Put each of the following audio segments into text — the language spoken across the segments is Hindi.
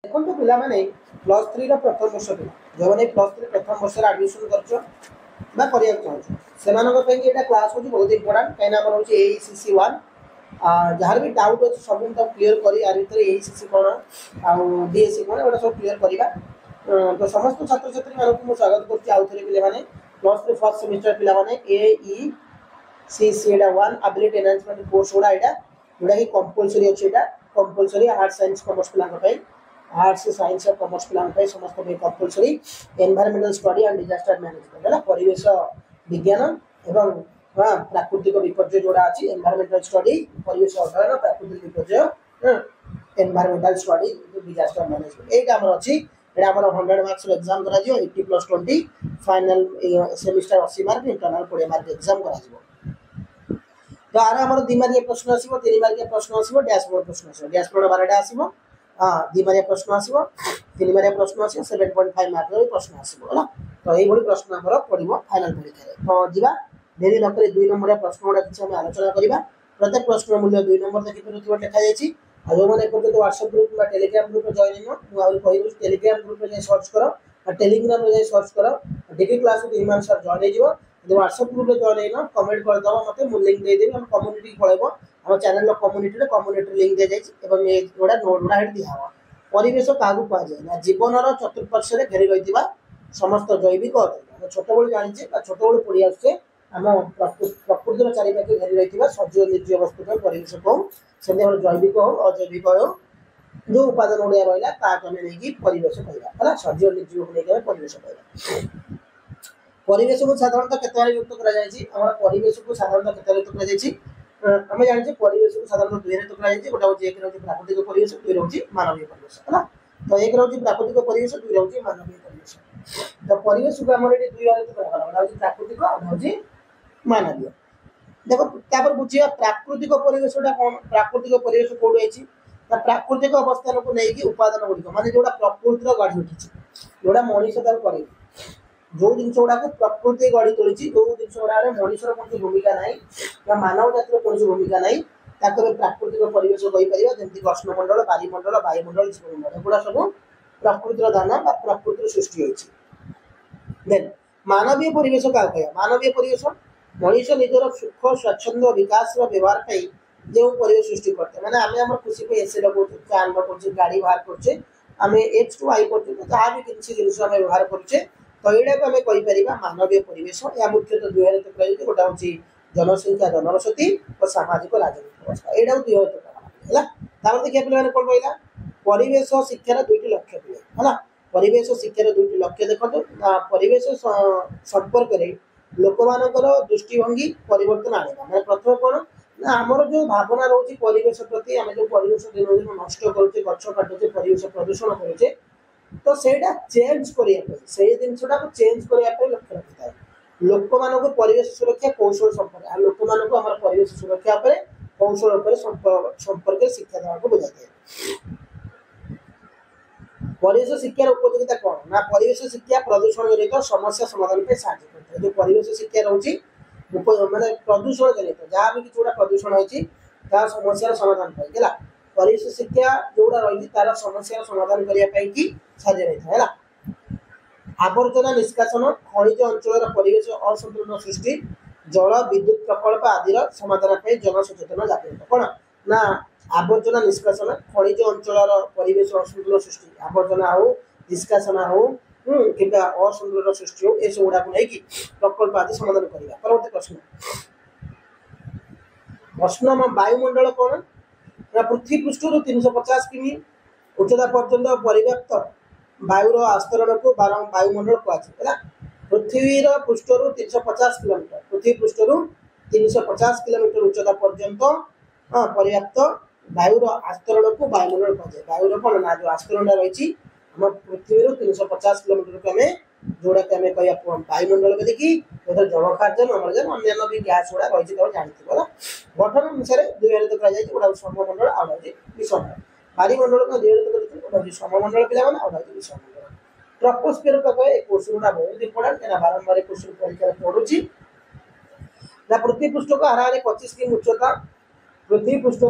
देखो पिला माने प्लस 3 रो प्रथम वर्ष पिला जो माने प्लस 3 प्रथम वर्ष रे एडमिशन करछो बा करिया चाहछो सेमानक पे एटा क्लास होची बहुत इंपोर्टेंट काइना हमर होची एईसीसी 1 जहार भी डाउट अछि सब तो क्लियर करी आर भीतर एईसीसी कोन आ डीएससी कोन एटा सब क्लियर करिबा तो समस्त छात्र छात्री मानक मु स्वागत करछि आउ थरे पिले माने प्लस 3 फर्स्ट सेमेस्टर पिला माने एईसीसी एटा 1 एबिलिटी एनहांसमेंट कोर्स होडा एटा जोडा कि कंपलसरी अछि एटा कंपलसरी आर्ट साइंस कॉमर्स पिला पे आर्ट्स साइंस और कॉमर्स पिला समस्त compulsory environmental study and disaster management है परिवेश विज्ञान एवं हाँ प्राकृतिक विपर्य जोड़ा अच्छी एनवायरमेंटल स्टडी परिवेश अध्ययन प्राकृतिक विपर्य एनवायरमेंटल स्टडी डिजास्टर मैनेजमेंट एटा हमर अछि एटा हमर 100 मार्क्स एग्जाम करा जियो 80 + 20 final semester 80 mark internal 20 mark exam करा जियो तो आर हमर 2 मार्क प्रश्न आसीबो 3 मार्क प्रश्न आसीबो डैशबोर्ड प्रश्न आसीबो डैशबोर्ड 12टा आसीबो हाँ 2 मार्क प्रश्न आसीबो 3 मार्क प्रश्न आसीबो 7.5 मार्क रो प्रश्न आसीबो होला तो एई भली प्रश्न हमर पडिबो फाइनल परीक्षा रे तो जिबा देरी नकरे 2 नंबर प्रश्न गुडा किछ हम आलोचना करिबा प्रत्येक प्रश्न मूल्य 2 नंबर देखि परथिबो लिखा जायछि आ जो माने एपर्यंत व्हाट्सएप ग्रुप बा टेलीग्राम ग्रुप जॉइन हो मु आउर कहिबो टेलीग्राम ग्रुप रे सर्च करो आ टेलीग्राम रे सर्च करो daily class with Himan sir join हेजिवो जो व्हाट्सएप ग्रुप रे जॉइन हेनो कमेंट कर दबो मते मु लिंक दे देबी हम कम्युनिटी पळेबो हम चैनल रो कम्युनिटी लिंक दे जायछि एवं ए जोडा नोट गुडा हेड दिया हो परिवेश कागु पा जाय ना जीवन रो चतुर्पार्श्व रे घेरि रहितिबा समस्त जैविक हम छोट बळ जानिछे बा छोट बळ पढि आछे हम प्रकृतिर चारिपाखे घेरि रहितिबा सजीव निर्जीव वस्तु को परिवेश को सेने हम जैविक हो अजैविक हो जो उपादान ओडिया रहिला ता कमे नै कि परिवेश कहला हला सजीव निर्जीव को नै परिवेश कहला परिवेश को साधारणतः केतवारी युक्त करा जायछि हमर परिवेश को साधारणतः केतवारी युक्त करा जायछि हमें जानिछे परिवेश को साधारणतः दुई रे युक्त करा जायछि गोटा होछि एक रहउछि प्राकृतिक परिवेश दुई रहउछि मानवीय परिवेश हला तो एक रहउछि प्राकृतिक परिवेश दुई रहउछि मानवीय परिवेश तो परिवेश को हमर एटी दुई रे युक्त करा गला गोटा होछि प्राकृतिक आ होछि मानवीय देखो तापर बुझिया प्राकृतिक परिवेशटा कोन प्राकृतिक परिवेश कोड होइछि ता प्राकृतिक अवस्था को नै कि उपादान गुडी माने जोडा प्रकृतिर गढी उठिछि जोडा मनुष्य ता करे जो जिनस गुडा को प्रकृति गढ़ी तोली जो जिनस गुडा मनुष्य कोई भूमिका ना या मानव जातिर कोई भूमिका ना प्राकृतिक परिवेश जमी ग्रष्मंडल बारिमंडल वायुमंडल जीवमंडल एगुड़ा सब प्रकृतिर दान प्रकृतिर सृष्टि देन मानवीय परिवेश क्या कह मानवीय परिवेश मनुष्य निजर सुख स्वच्छंद विकास व्यवहार जो परिवेश सृष्टि करते हैं मैंने आम खुशी पे एसी लगे फैन लगे गाड़ी बाहर करचे आम एक्स टू वाई करते जहाँ भी किसी जिन व्यवहार करचे तो यहाँ को आम कहीपर मानवीय परिवेश या मुख्यतः दुई हजार गोटा हूँ जनसंख्या जनबसती और सामाजिक राजनीतिक अवस्था यहाँ दुई हजार देखिए पे कौन रहा परिवेश शिक्षार दुईटी लक्ष्य है परिवेश शिक्षार दुईटी लक्ष्य देखो परिवेश संपर्क में लोक मान दृष्टिभंगी परिवर्तन आने मैं प्रथम कौन ना आमर जो भावना रोचे परिवेश प्रति आम जो परिवेश दिन दिन नष्ट करुचे गछ काटुचे परिवेश प्रदूषण करुचे तो सेटा चेंज करिया से जिनसटा को चेंज करिया लक्ष्य रखिता है लोक मान को परिवेश सुरक्षा कौशल संपर्क आ लोक मान को हमर परिवेश सुरक्षा पर कौशल पर संपर्क शिक्षा देवा को बुझाते हैं परिवेश शिक्षार उपयोगिता कौन ना परिवेश शिक्षा प्रदूषण जनित समस्या समाधान पे साहाय्य करता है जो परिवेश शिक्षा रहउची माने प्रदूषण जनित जहाँ भी किछुड़ा प्रदूषण होइची ता समस्या समाधान पाई गेला परिवेश शिक्षा जोड़ा रही तार समस्या समाधान करने की साजे रही है आवर्जना निष्कासन खनिज अंचल परिवेश असंतुलन सृष्टि जल विद्युत प्रकल्प आदि समाधान जनसचेतन जागृत कौन ना आवर्जना निष्कासन खनिज अंचल परिवेश असंतुलन सृष्टि आवर्जना हो निष्कासन हो कि असंतुलन सृष्टि हो यह गुड़ा नहीं प्रकल्प आदि समाधान करवा परवर्ती प्रश्न प्रश्न वायुमंडल कौन पृथ्वी पृष्ठ 350 किमी उच्चता पर्यंत पर्याप्त वायुर आस्तरण को वायुमंडल कहुला पृथ्वी पृष्ठ 350 किलोमीटर पृथ्वी पृष्ठ 350 किलोमीटर उच्चता पर्यंत पर्याप्त वायुर आस्तरण को वायुमंडल कहुए वायुर कौन ना जो आस्तरण रही पृथ्वी 350 किलोमीटर को आम जोड़ा कि आम कह वायुमंडल को देखी जलखार्जन अम्लजान अन्य भी गैस गुड़ा रही जानते गठन अनुसार दुई हजार गोटा सममंडल आउ विषमंडल वायुमंडल को दुई हजार सममंडल पे आउ विषमंडल ट्रोपोस्फियर का कहे क्वेश्चन गुड़ा बहुत इंपोर्टेंट है बारंबार क्वेश्चन परीक्षा पढ़ुची ना पृथ्वी पृष्ठ को हारे 25 किमी उच्चता पृथ्वी पृष्ठ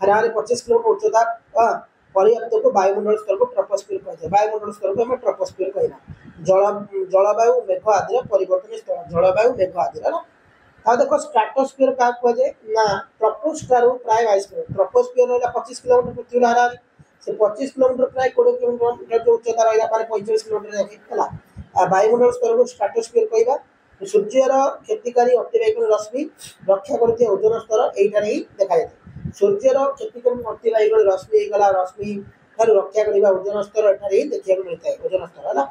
हारे 25 किलोमीटर उच्चता पर्याप्त को वायुमंडल स्तर को ट्रोपोस्फियर कहते हैं। वायुमंडल स्तर को हम ट्रोपोस्फियर कहना। जलवायु मेघ आदि परिवर्तन स्थल जलवायु मेघ आदि ना। अब देखो स्ट्राटोस्फियर क्या कहे ना ट्रोपोस्फियर प्राय 22 किलोमीटर ट्रोपोस्फियर रहा 25 किलोमीटर पृथ्वी हाराहारी से 25 किलोमीटर प्राय 20 किलोमीटर जो उच्चता रहा 45 किलोमीटर है वायुमंडल स्तर को स्ट्राटोस्फियर कहवा। सूर्यर क्षतिकारी अतिवाहिक रश्मि रक्षा करते ओजोन स्तर यही ही देखा जाए। सूर्यर क्षतिकारी अतिवाहिक रश्मि गला रश्मि रक्षा करने ओजोन स्तर एठार ही देखा मिलता है ओजोन स्तर है।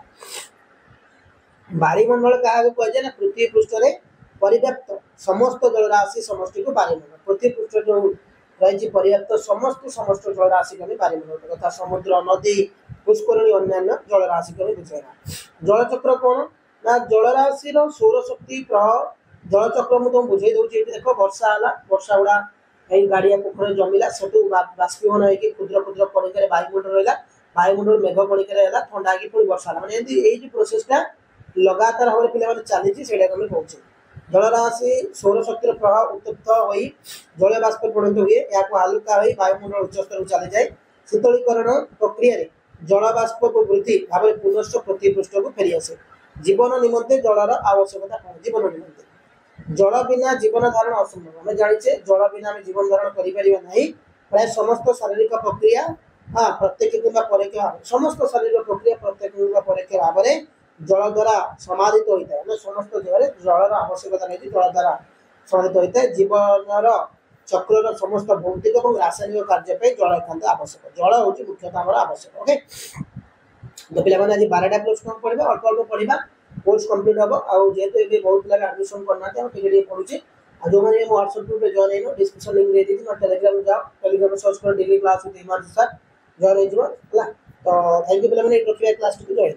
बायुमंडल क्या कहुए ना पृथ्वी पृष्ठ में पर्याप्त समस्त जलराशि समष्टि को बायुमंडल पृथ्वी पृष्ठ जो रही पर्याप्त समस्त समस्त जलराशि को बायुमंडल तथा समुद्र नदी पुष्करणी अन्य जलराशि को बुझेगा। जलचक्र कौन ना जलराशि सौर शक्ति प्रवाह जलचक्र मुझे तुम बुझे दूसरी देख वर्षा है वर्षा गुड़ा यही गाड़िया पोखर जमिला से बाष्पीभवन हो क्षुद्र क्षुद्र कणिक वायुमंडल रहा वायुमंडल मेघ कणिक ठंडा की पुणी वर्षा मैंने यही प्रोसेसटा लगातार भाव पे चली से कहे जलराशि सौर शक्ति प्रभाव उत्तप्त हो जल बाष्प परिणत हुए या हालुका हो वायुमंडल उच्च स्तर चली जाए। शीतलीकरण प्रक्रिया जल बाष्प को वृद्धि भाव पुनश्च पृथ्वी पृष्ठ को फेरी आसे। जीवन निमंते जलर आवश्यकता कौन जीवन निमंते जल बिना जीवन धारण असंभव आम जाचे जल बिना आम जीवन धारण कर प्राय समस्त शारीरिक प्रक्रिया हाँ प्रत्येक कि परोक्ष भाव समस्त शारीरिक प्रक्रिया प्रत्येक परोक्ष भाव में जल द्वारा समादित होता है समस्त जगह जलर आवश्यकता रही जल द्वारा समादित होता है। जीवन चक्र समस्त भौतिक और रासायनिक कार्य जल एकांत आवश्यक जल हूँ मुख्यतः आम आवश्यक। ओके तो पे आज 12टा प्रश्न पढ़ा अल्प अल्प पढ़ा कोर्स कंप्लीट हम आहेतु ये बहुत पिला एडमिशन करना पढ़ुचे जो मैंने व्हाट्सएप ग्रुप में जॉइन हो डिस्क्रिप्शन लिंक दे दी टेलीग्राम जाओ टेलीग्राम सर्च कर degree class with Himanshu sir join हो। तो थैंक यू पे क्लास जॉइन।